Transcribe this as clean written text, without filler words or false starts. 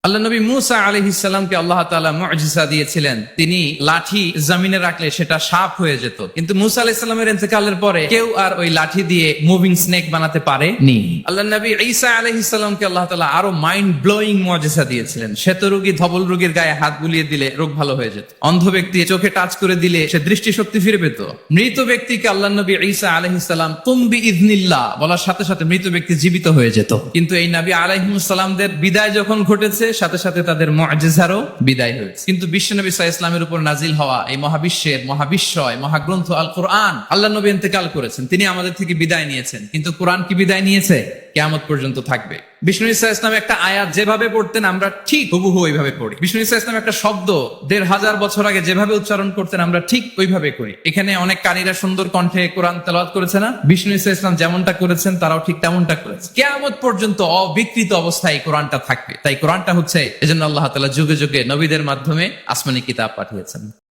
আল্লাহ নবী মুসা আলাইহিস সালামকে আল্লাহ তাআলা মুআজিজা দিয়েছিলেন। তিনি লাঠি জমিনে রাখলে সেটা সাপ হয়ে যেত, কিন্তু মুসা আলাইহিস সালামের ইন্তেকালের পরে কেউ আর ওই লাঠি দিয়ে মুভিং স্নেক বানাতে পারেনি। আল্লাহ নবী ঈসা আলাইহিস সালামকে আল্লাহ তাআলা আরো মাইন্ড ব্লোয়িং মুআজিজা দিয়েছিলেন। শ্বেত রোগী ধবল রোগীর গায়ে হাত বুলিয়ে দিলে রোগ ভালো হয়ে যেত। অন্ধ ব্যক্তি চোখে টাচ করে দিলে সে দৃষ্টি শক্তি ফিরে পেত। মৃত ব্যক্তিকে আল্লাহ নবী ঈসা আলাইহিস সালাম কুম বিইذনিল্লাহ বলার সাথে সাথে মৃত ব্যক্তি জীবিত হয়ে যেত। কিন্তু এই নবী আলাইহিস সালামদের বিদায় যখন ঘটেছে সাথে সাথে তাদের মুআজিজারও বিদায় হয়েছে। কিন্তু বিশ্বনবী সাল্লাল্লাহু আলাইহি ওয়াসাল্লামের উপর নাজিল হওয়া এই মহাবিশ্বের মহাবিশ্বয় মহাগ্রন্থ আল কোরআন, আল্লাহ নবী ইন্তেকাল করেছেন, তিনি আমাদের থেকে বিদায় নিয়েছেন, কিন্তু কোরআন কি বিদায় নিয়েছে? কিয়ামত পর্যন্ত থাকবে। বিষ্ণু ইসা ইসলাম একটা আয়াত যেভাবে পড়তেন আমরা ঠিক হুবহু ওইভাবে পড়ি। বিষ্ণু ইসা ইসলাম একটা শব্দ ১৫০০ বছর আগে যেভাবে উচ্চারণ করতেন আমরা ঠিক ওইভাবে করি। এখানে অনেক কারীরা সুন্দর কণ্ঠে কোরআন তেলাওয়াত করেছে না? বিষ্ণু ইসা ইসলাম যেমনটা করেছেন তারাও ঠিক তেমনটা করেছে। কিয়ামত পর্যন্ত অবিকৃত অবস্থায় কোরআনটা থাকবে। তাই কোরআনটা হচ্ছে, এজন্য আল্লাহ তাআলা যুগে যুগে নবীদের মাধ্যমে আসমানি কিতাব পাঠিয়েছেন।